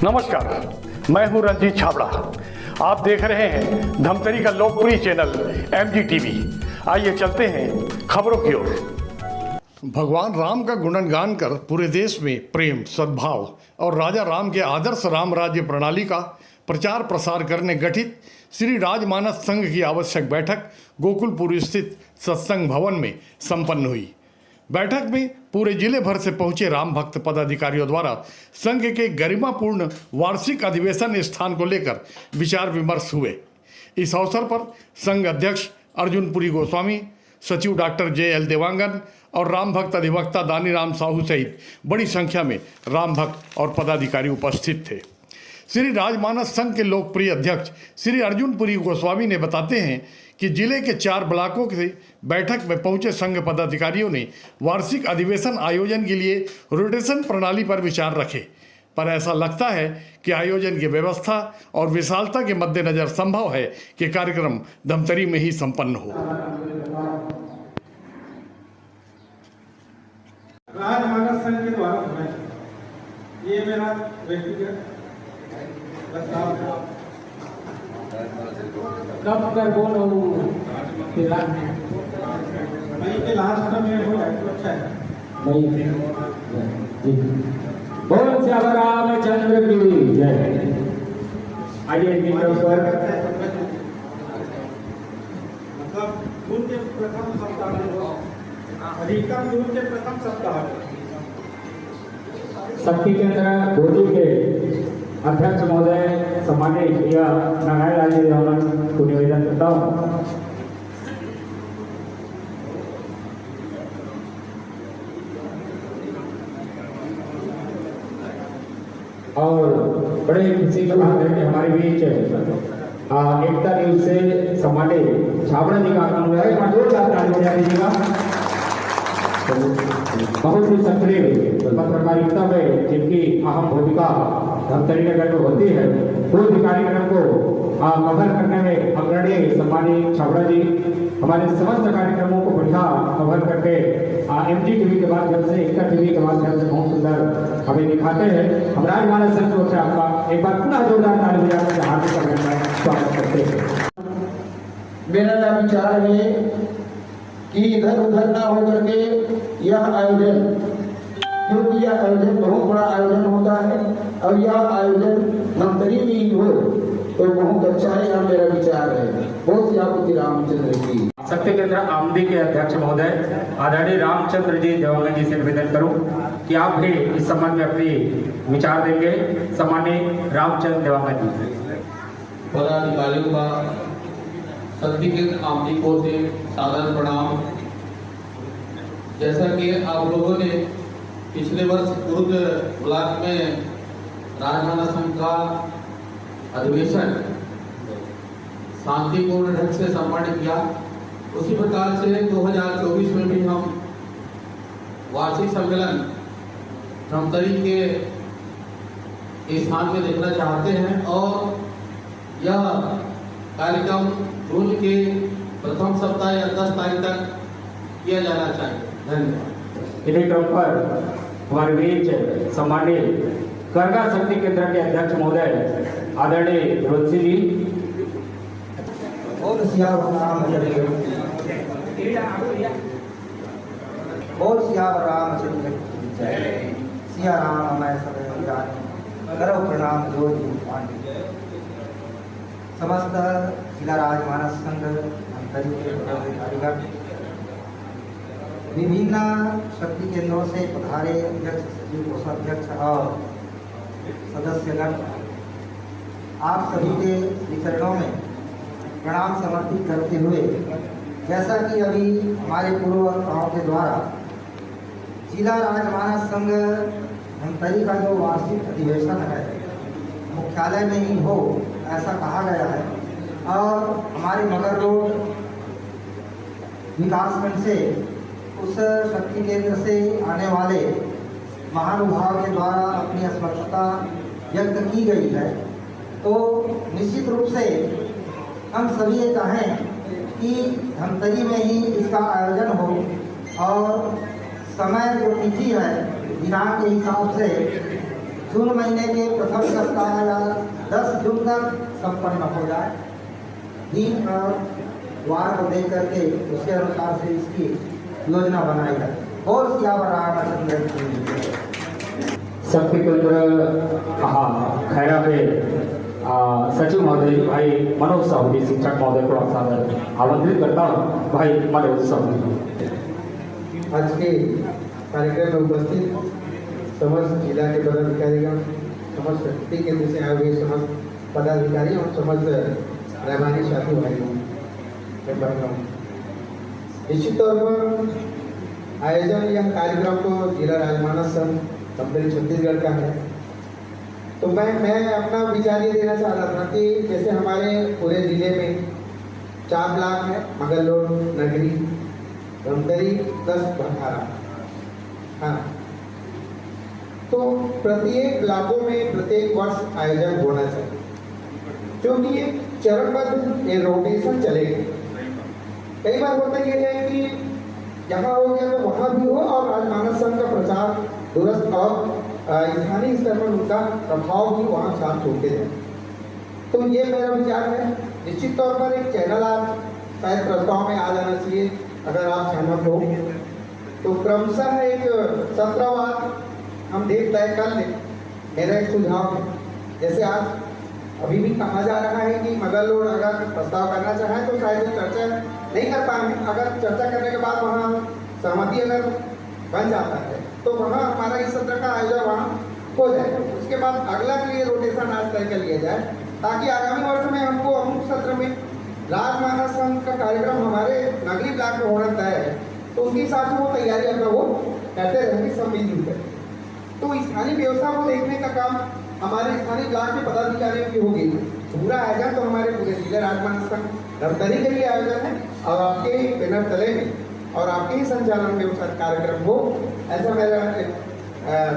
नमस्कार, मैं हूं रंजीत छाबड़ा। आप देख रहे हैं धमतरी का लोकप्रिय चैनल MGTV। आइए चलते हैं खबरों की ओर। भगवान राम का गुणगान कर पूरे देश में प्रेम, सद्भाव और राजा राम के आदर्श राम राज्य प्रणाली का प्रचार प्रसार करने गठित श्री राजमानस संघ की आवश्यक बैठक गोकुलपुर स्थित सत्संग भवन में संपन्न हुई। बैठक में पूरे जिले भर से पहुंचे राम भक्त पदाधिकारियों द्वारा संघ के गरिमापूर्ण वार्षिक अधिवेशन स्थान को लेकर विचार विमर्श हुए। इस अवसर पर संघ अध्यक्ष अर्जुनपुरी गोस्वामी, सचिव डॉक्टर JL देवांगन और राम भक्त अधिवक्ता दानीराम साहू सहित बड़ी संख्या में राम भक्त और पदाधिकारी उपस्थित थे। श्री राजमानस संघ के लोकप्रिय अध्यक्ष श्री अर्जुनपुरी गोस्वामी ने बताते हैं कि जिले के 4 ब्लॉकों से बैठक में पहुंचे संघ पदाधिकारियों ने वार्षिक अधिवेशन आयोजन के लिए रोटेशन प्रणाली पर विचार रखे, पर ऐसा लगता है कि आयोजन की व्यवस्था और विशालता के मद्देनजर संभव है कि कार्यक्रम धमतरी में ही संपन्न हो। राजमानस संघ के द्वारा होना चाहिए, ये मेरा व्यक्तिगत कब कर बोलो मई के लास्ट में हो अच्छा है। बोल श्याम रामचंद्र की जय। आइए मतलब जून के प्रथम सप्ताह में अधिकतम जून के प्रथम सप्ताह शक्ति केंद्र गोदी के अध्यक्ष महोदय सम्मानित नारायण लाल जी को निवेदन करता हूँ। और बड़े खुशी की बात है कि हमारे बीच एकता न्यूज से सम्मानित छाबड़ा जी का आगमन हुआ है। जोरदार ताली बजा दीजिएगा। बहुत ही सक्रिय पत्रकारिता में जिनकी अहम भूमिका धमतरी नगर में होती है, पूरे कार्यक्रम को कवर करने में अग्रणी सम्मानित छाबड़ा जी हमारे समस्त कार्यक्रमों को बढ़िया कवर करके MGTV के माध्यम से, एकता TV के माध्यम से बहुत सुंदर हमें दिखाते हैं। हम राजमानस संघ से आपका एक बार पुनः जोरदार ताली बजाकर हार्दिक अभिनंदन स्वागत करते हैं। मेरा विचार है कि इधर उधर ना होकर के यह आयोजन, क्योंकि यह आयोजन बहुत बड़ा आयोजन होता है और यह आयोजन धमतरी में ही हो तो बहुत अच्छा है, यह मेरा विचार है। बहुत श्री रामचंद्र जी। शक्ति केंद्र आमदी के अध्यक्ष महोदय आदरणीय रामचंद्र जी देवांगन जी से निवेदन करूं कि आप भी इस संबंध में अपनी विचार देंगे। सम्मानित रामचंद्र देवांगन जी। पदाधिकारियों का शक्ति केंद्र आमदी को से सादर प्रणाम। जैसा कि आप लोगों ने पिछले वर्ष कुर्द ब्लॉक में राजमानस संघ का अधिवेशन शांतिपूर्ण ढंग से संपन्न किया, उसी प्रकार से 2024 में भी हम वार्षिक सम्मेलन धमतरी के स्थान में देखना चाहते हैं और यह कार्यक्रम जून के प्रथम सप्ताह या 10 तारीख तक किया जाना चाहिए। धन्यवाद। इन्हीं क्रम पर हमारे बीच सम्मानित करगा शक्ति केंद्र के अध्यक्ष महोदय आदरणीय रोजी जी। बोल श्याम रामचंद्र, बोल श्याम रामचंद्र की जय। सिया राम मैं सब जानी, करो प्रणाम जो पांडे। समस्त जिला राजमानस संघ धमतरी के पदाधिकारीगण, विभिन्न शक्ति केंद्रों से पधारे अध्यक्ष, सचिव, कोषाध्यक्ष और सदस्यगण, आप सभी के विचरणों में प्रणाम समर्पित करते हुए, जैसा कि अभी हमारे पूर्व वक्ताओं के द्वारा जिला राजमानस संघ धमतरी का जो वार्षिक अधिवेशन है मुख्यालय में ही हो ऐसा कहा गया है और हमारे मगर रोड विकासखंड से उस शक्ति केंद्र से आने वाले महानुभाव के द्वारा अपनी अस्पष्टता व्यक्त की गई है, तो निश्चित रूप से हम सभी ये चाहें कि धमतरी में ही इसका आयोजन हो और समय जो तिथि है दिनांक के हिसाब से जून महीने के प्रथम सप्ताह या 10 जून तक संपन्न हो जाए। दिन और वार को देख करके उसके अनुसार से इसकी योजना बनाई जाए। और सियावर रामचंद्र की शक्ति केंद्र खैरा के सचिव महोदय भाई मनोज साहू शिक्षक महोदय को सादर आमंत्रित करता हूँ। भाई मनोज साहू। आज के कार्यक्रम में उपस्थित समस्त जिला के पदाधिकारीगण, समस्त शक्ति केंद्र से आए हुए समस्त पदाधिकारी और समस्त रहमानी साथी भाइयों, मैं बहनों, निश्चित तौर पर आयोजन यह कार्यक्रम तो जिला राजमानस संघ धमतरी छत्तीसगढ़ का है। तो मैं अपना विचार ये देना चाह रहा था कि जैसे हमारे पूरे जिले में 4 ब्लॉक है, मगरलोड, नगरी, धमतरी प्लस भंडारा। हाँ, तो प्रत्येक ब्लॉकों में प्रत्येक वर्ष आयोजन होना चाहिए, क्योंकि ये चरणबद्ध ये रोटेशन चलेगा। कई बार होता यह है कि यहाँ हो गया तो वहाँ भी हो, और राजमानस संघ का प्रचार दूरस्थ और स्थानीय स्तर पर उनका प्रभाव भी वहाँ साथ छोड़ते जाए। तो ये मेरा विचार है। निश्चित तौर पर एक चैनल आप शायद प्रस्ताव में आ जाना चाहिए, अगर आप सहमत हो तो क्रमशः एक सत्रवार हम डेट तय कर लें। मेरा एक सुझाव है, जैसे आज अभी भी कहा जा रहा है कि मगरलोड अगर प्रस्ताव करना चाहें तो शायद चर्चा नहीं कर पाएंगे। अगर चर्चा करने के बाद वहाँ सहमति अगर बन जाता है तो वहाँ हमारा इस सत्र का आयोजन वहाँ हो जाए। उसके बाद अगला के लिए रोटेशन आज तय कर लिया जाए, ताकि आगामी वर्ष में हमको अमुक सत्र में राजमानस संघ का कार्यक्रम हमारे नगरी ब्लॉक में होना तय है, तो उसके हिसाब से वो तैयारी अपना वो करते रहेंगे, सब मिलजुल कर। तो स्थानीय व्यवस्था को देखने का काम हमारे स्थानीय ब्लॉक के पदाधिकारियों की होगी। पूरा आयोजन तो हमारे पूरे जिला राजमानस संघ धमतरी के लिए आयोजन है, और आपके ही बैनर तले में और आपके ही संचालन में उसका कार्यक्रम हो, ऐसा मेरा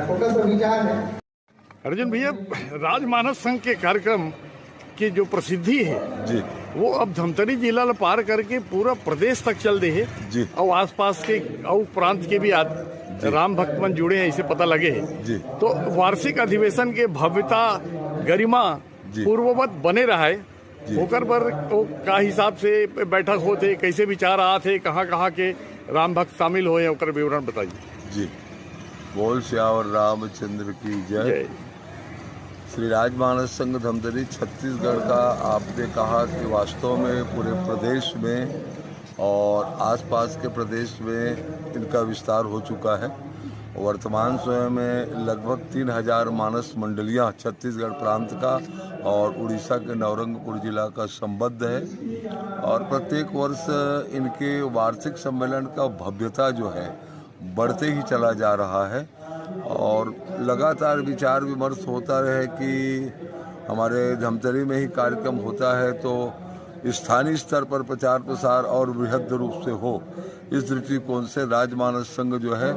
छोटा सा विचार है। अर्जुन भैया, राजमानस संघ के कार्यक्रम की जो प्रसिद्धि है जी, वो अब धमतरी जिला ल पार करके पूरा प्रदेश तक चल दे है जी, और आसपास के और प्रांत के भी राम भक्त मन जुड़े हैं, इसे पता लगे है जी। तो वार्षिक अधिवेशन के भव्यता गरिमा पूर्ववत बने रहा है। होकर पर वो का हिसाब से बैठक होते, कैसे विचार आते, कहाँ के राम भक्त शामिल हुए, ओकर विवरण बताइए। जी, बोल श्यावर रामचंद्र की जय। श्री राजमानस संघ धमतरी छत्तीसगढ़ का आपने कहा कि वास्तव में पूरे प्रदेश में और आसपास के प्रदेश में इनका विस्तार हो चुका है। वर्तमान समय में लगभग 3000 मानस मंडलियां छत्तीसगढ़ प्रांत का और उड़ीसा के नवरंगपुर जिला का संबद्ध है, और प्रत्येक वर्ष इनके वार्षिक सम्मेलन का भव्यता जो है बढ़ते ही चला जा रहा है। और लगातार विचार विमर्श होता रहे कि हमारे धमतरी में ही कार्यक्रम होता है तो स्थानीय स्तर पर प्रचार प्रसार और बृहद रूप से हो। इस दृष्टिकोण से राजमानस संघ जो है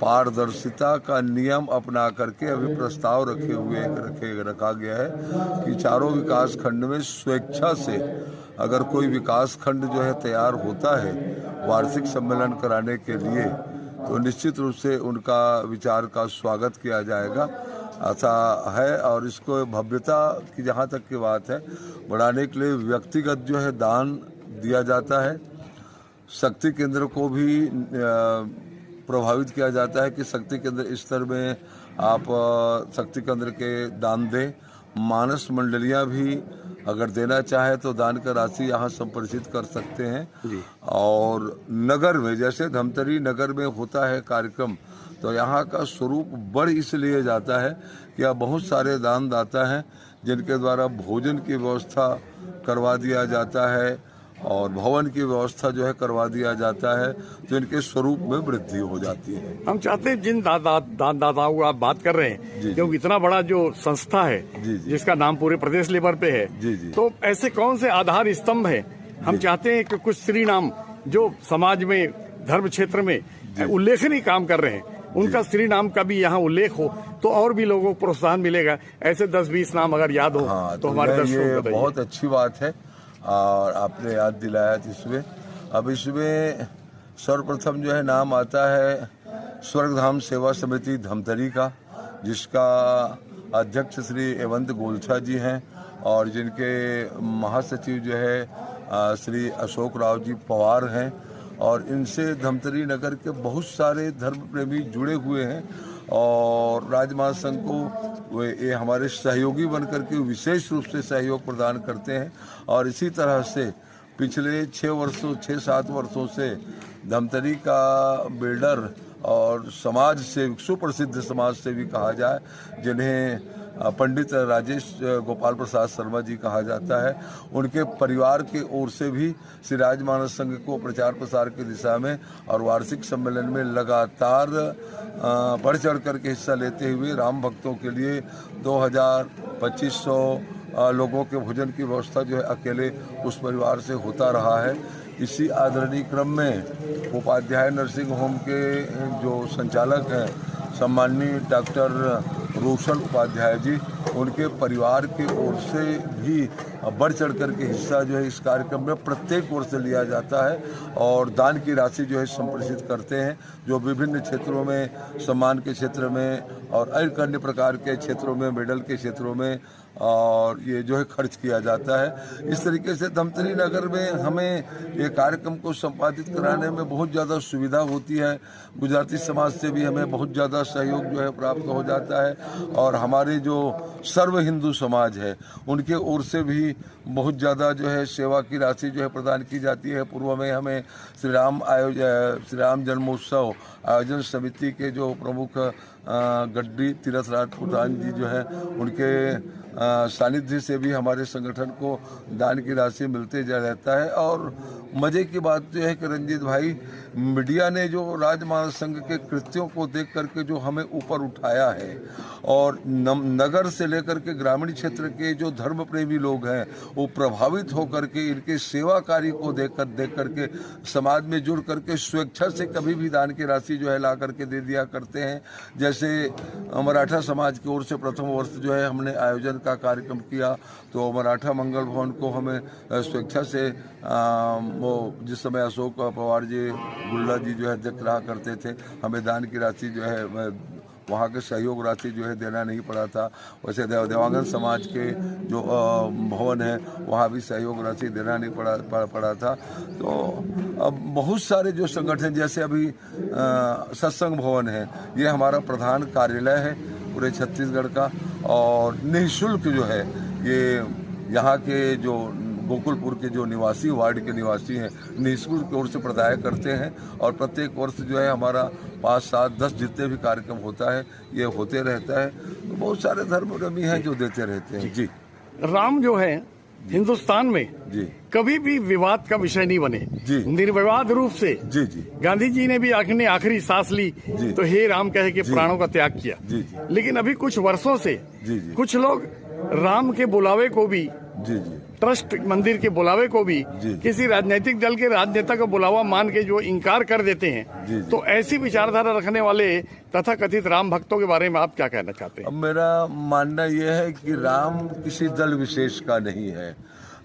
पारदर्शिता का नियम अपना करके अभी प्रस्ताव रखा गया है कि चारों विकास खंड में स्वेच्छा से अगर कोई विकास खंड जो है तैयार होता है वार्षिक सम्मेलन कराने के लिए, तो निश्चित रूप से उनका विचार का स्वागत किया जाएगा, ऐसा है। और इसको भव्यता की जहाँ तक की बात है, बढ़ाने के लिए व्यक्तिगत जो है दान दिया जाता है। शक्ति केंद्र को भी प्रभावित किया जाता है कि शक्ति केंद्र स्तर में आप शक्ति केंद्र के दान दें। मानस मंडलियां भी अगर देना चाहे तो दान का राशि यहाँ संप्रेषित कर सकते हैं। और नगर में, जैसे धमतरी नगर में होता है कार्यक्रम, तो यहाँ का स्वरूप बढ़ इसलिए जाता है कि यहाँ बहुत सारे दानदाता हैं जिनके द्वारा भोजन की व्यवस्था करवा दिया जाता है और भवन की व्यवस्था जो है करवा दिया जाता है, तो इनके स्वरूप में वृद्धि हो जाती है। हम चाहते हैं जिन दानदाताओं को आप बात कर रहे हैं, क्योंकि इतना बड़ा जो संस्था है जिसका नाम पूरे प्रदेश लेवल पे है, तो ऐसे कौन से आधार स्तंभ है, हम चाहते हैं कि कुछ श्री नाम जो समाज में धर्म क्षेत्र में उल्लेखनीय काम कर रहे हैं, उनका श्री नाम का भी यहाँ उल्लेख हो तो और भी लोगों को प्रोत्साहन मिलेगा। ऐसे 10-20 नाम अगर याद हो तो हमारे दर्शकों को बहुत अच्छी बात है और आपने याद दिलाया। इसमें अब इसमें सर्वप्रथम जो है नाम आता है स्वर्गधाम सेवा समिति धमतरी का, जिसका अध्यक्ष श्री हेमंत गोलछा जी हैं और जिनके महासचिव जो है श्री अशोक राव जी पवार हैं और इनसे धमतरी नगर के बहुत सारे धर्म प्रेमी जुड़े हुए हैं और राज महासंघ को ये हमारे सहयोगी बनकर के विशेष रूप से सहयोग प्रदान करते हैं और इसी तरह से पिछले 6-7 वर्षों से धमतरी का बिल्डर और समाज सेवक, सुप्रसिद्ध समाज सेवी कहा जाए, जिन्हें पंडित राजेश गोपाल प्रसाद शर्मा जी कहा जाता है, उनके परिवार के ओर से भी श्री राज मानस संघ को प्रचार प्रसार की दिशा में और वार्षिक सम्मेलन में लगातार बढ़ चढ़ करके हिस्सा लेते हुए राम भक्तों के लिए 2000-2500 लोगों के भोजन की व्यवस्था जो है अकेले उस परिवार से होता रहा है। इसी आदरणीय क्रम में उपाध्याय नर्सिंग होम के जो संचालक हैं सम्माननीय डॉक्टर रोशन उपाध्याय जी, उनके परिवार की ओर से भी बढ़ चढ़ कर के हिस्सा जो है इस कार्यक्रम में प्रत्येक वर्ष लिया जाता है और दान की राशि जो है संप्रेषित करते हैं, जो विभिन्न क्षेत्रों में, सम्मान के क्षेत्र में और अन्य प्रकार के क्षेत्रों में, मेडल के क्षेत्रों में और ये जो है खर्च किया जाता है। इस तरीके से धमतरी नगर में हमें ये कार्यक्रम को संपादित कराने में बहुत ज़्यादा सुविधा होती है। गुजराती समाज से भी हमें बहुत ज़्यादा सहयोग जो है प्राप्त हो जाता है और हमारे जो सर्व हिंदू समाज है उनके ओर से भी बहुत ज़्यादा जो है सेवा की राशि जो है प्रदान की जाती है। पूर्व में हमें श्री राम जन्मोत्सव आयोजन समिति के जो प्रमुख गड्डी तीरथ राज प्रधान जी जो है उनके सानिध्य से भी हमारे संगठन को दान की राशि मिलते जा रहता है। और मज़े की बात तो है कि रंजीत भाई, मीडिया ने जो राज मानस संघ के कृत्यों को देख करके जो हमें ऊपर उठाया है और नगर से लेकर के ग्रामीण क्षेत्र के जो धर्म प्रेमी लोग हैं वो प्रभावित होकर के इनके सेवा कार्य को देख करके समाज में जुड़ करके स्वेच्छा से कभी भी दान की राशि जो है ला करके दे दिया करते हैं। जैसे मराठा समाज की ओर से प्रथम वर्ष जो है हमने आयोजन का कार्यक्रम किया तो मराठा मंगल भवन को हमें स्वेच्छा से वो जिस समय अशोक पवार जी गुल्ला जी जो है अध्यक्ष रहा करते थे, हमें दान की राशि जो है वहाँ के सहयोग राशि जो है देना नहीं पड़ा था। वैसे देवांगन समाज के जो भवन है वहाँ भी सहयोग राशि देना नहीं पड़ा था। तो अब बहुत सारे जो संगठन, जैसे अभी सत्संग भवन है, ये हमारा प्रधान कार्यालय है पूरे छत्तीसगढ़ का और निःशुल्क जो है ये यहाँ के जो गोकुलपुर के जो निवासी, वार्ड के निवासी हैं, निःशुल्क की ओर से प्रदाय करते हैं और प्रत्येक वर्ष जो है हमारा 5, 7, 10 जितने भी कार्यक्रम होता है ये होते रहता है। तो बहुत सारे धर्मप्रेमी हैं जो देते रहते हैं। जी, राम जो है हिंदुस्तान में जी कभी भी विवाद का विषय नहीं बने, जी निर्विवाद रूप से। जी जी गांधी जी ने भी आखिरी सांस ली तो हे राम कह के प्राणों का त्याग किया। जी जी लेकिन अभी कुछ वर्षों से जी जी कुछ लोग राम के बुलावे को भी, जी जी ट्रस्ट मंदिर के बुलावे को भी किसी राजनीतिक दल के राजनेता का बुलावा मान के जो इनकार कर देते हैं, तो ऐसी विचारधारा रखने वाले तथा कथित राम भक्तों के बारे में आप क्या कहना चाहते हैं? अब मेरा मानना यह है कि राम किसी दल विशेष का नहीं है।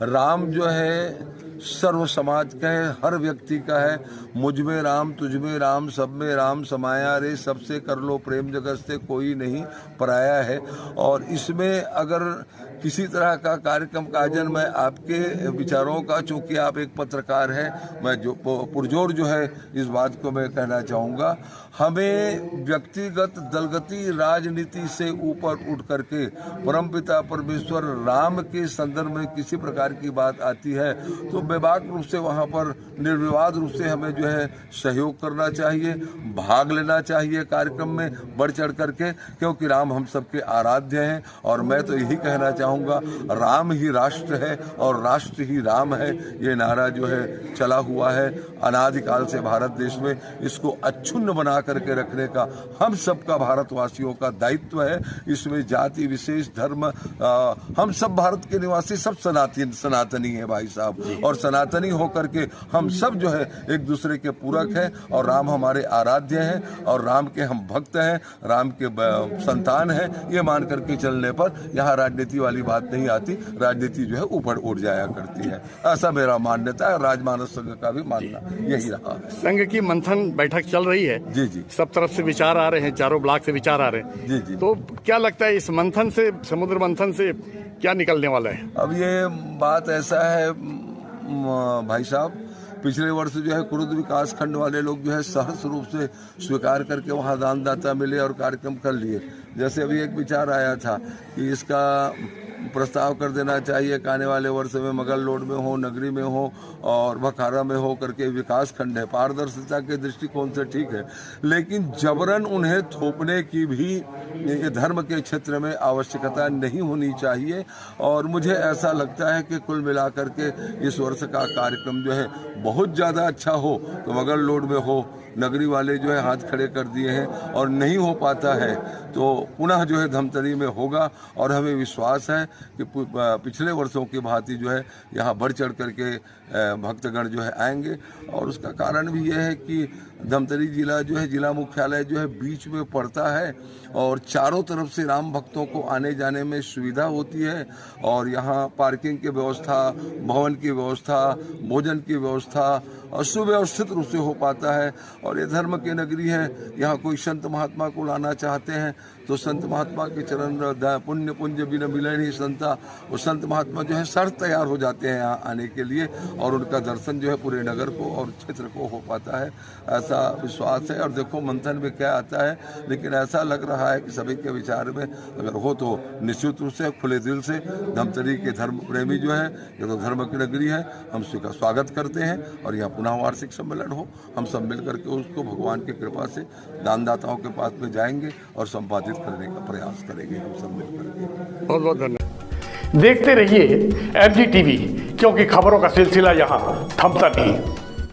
राम जो है सर्व समाज का है, हर व्यक्ति का है। मुझ में राम, तुझ में राम, सब में राम समाया रे, सबसे कर लो प्रेम, जगत से कोई नहीं पराया है। और इसमें अगर किसी तरह का कार्यक्रम का आयोजन, मैं आपके विचारों का, चूंकि आप एक पत्रकार हैं, मैं जो पुरजोर जो है इस बात को मैं कहना चाहूँगा, हमें व्यक्तिगत दलगति राजनीति से ऊपर उठ करके परमपिता परमेश्वर राम के संदर्भ में किसी प्रकार की बात आती है तो बेबाक रूप से वहाँ पर निर्विवाद रूप से हमें जो है सहयोग करना चाहिए, भाग लेना चाहिए कार्यक्रम में बढ़ चढ़ करके, क्योंकि राम हम सबके आराध्य हैं। और मैं तो यही कहना चाहूँगा, राम ही राष्ट्र है और राष्ट्र ही राम है। ये नारा जो है चला हुआ है अनादिकाल से भारत देश में, इसको अक्षुण्ण बना करके रखने का हम सबका भारतवासियों का दायित्व है। इसमें जाति विशेष, धर्म, हम सब भारत के निवासी सब सनातनी है भाई साहब, और सनातनी होकर के हम सब जो है एक दूसरे के पूरक हैं, और राम हमारे आराध्य हैं और राम के हम भक्त हैं, राम के संतान हैं। ये मान करके चलने पर यहाँ राजनीति वाली बात नहीं आती, राजनीति जो है ऊपर उठ जाया करती है। ऐसा मेरा मान्यता है, राजमानस संघ का भी मानना यही रहा है। संघ की मंथन बैठक चल रही है जी जी, सब तरफ से विचार आ रहे हैं, चारों ब्लॉक से विचार आ रहे हैं जी जी। तो क्या लगता है इस मंथन से, समुद्र मंथन से क्या निकलने वाला है? अब ये बात ऐसा है भाई साहब, पिछले वर्ष जो है कुरुद विकास खंड वाले लोग जो है सहर्ष रूप से स्वीकार करके वहाँ दानदाता मिले और कार्यक्रम कर लिए। जैसे अभी एक विचार आया था कि इसका प्रस्ताव कर देना चाहिए कि आने वाले वर्ष में मगल रोड में हो, नगरी में हो और भखारा में हो करके विकास खंड है। पारदर्शिता के दृष्टिकोण से ठीक है, लेकिन जबरन उन्हें थोपने की भी ये धर्म के क्षेत्र में आवश्यकता नहीं होनी चाहिए। और मुझे ऐसा लगता है कि कुल मिलाकर के इस वर्ष का कार्यक्रम जो है बहुत ज़्यादा अच्छा हो तो मगल रोड में हो, नगरी वाले जो है हाथ खड़े कर दिए हैं, और नहीं हो पाता है तो पुनः जो है धमतरी में होगा। और हमें विश्वास है कि पिछले वर्षों की भांति जो है यहाँ बढ़ चढ़ करके भक्तगण जो है आएंगे। और उसका कारण भी यह है कि धमतरी जिला जो है, जिला मुख्यालय जो है बीच में पड़ता है और चारों तरफ से राम भक्तों को आने जाने में सुविधा होती है। और यहाँ पार्किंग की व्यवस्था, भवन की व्यवस्था, भोजन की व्यवस्था और सुव्यवस्थित रूप से हो पाता है। और ये धर्म की नगरी है, यहाँ कोई संत महात्मा को लाना चाहते हैं तो संत महात्मा के चरण पुण्य पुंज बिन मिलन ही संता, वो संत महात्मा जो है सर तैयार हो जाते हैं यहाँ आने के लिए, और उनका दर्शन जो है पूरे नगर को और क्षेत्र को हो पाता है, ऐसा विश्वास है। और देखो मंथन में क्या आता है, लेकिन ऐसा लग रहा है कि सभी के विचार में अगर हो तो निश्चित रूप से खुले दिल से धमतरी के धर्म प्रेमी जो है, ये तो धर्म की नगरी है, हम उसका स्वागत करते हैं। और यहाँ पुनः वार्षिक सम्मेलन हो, हम सब मिल करके उसको भगवान की कृपा से दानदाताओं के पास में जाएंगे और संपादित करने का प्रयास करेंगे हम सब मिल करके। बहुत बहुत धन्यवाद। देखते रहिए MG TV, क्योंकि खबरों का सिलसिला यहाँ थमता नहीं।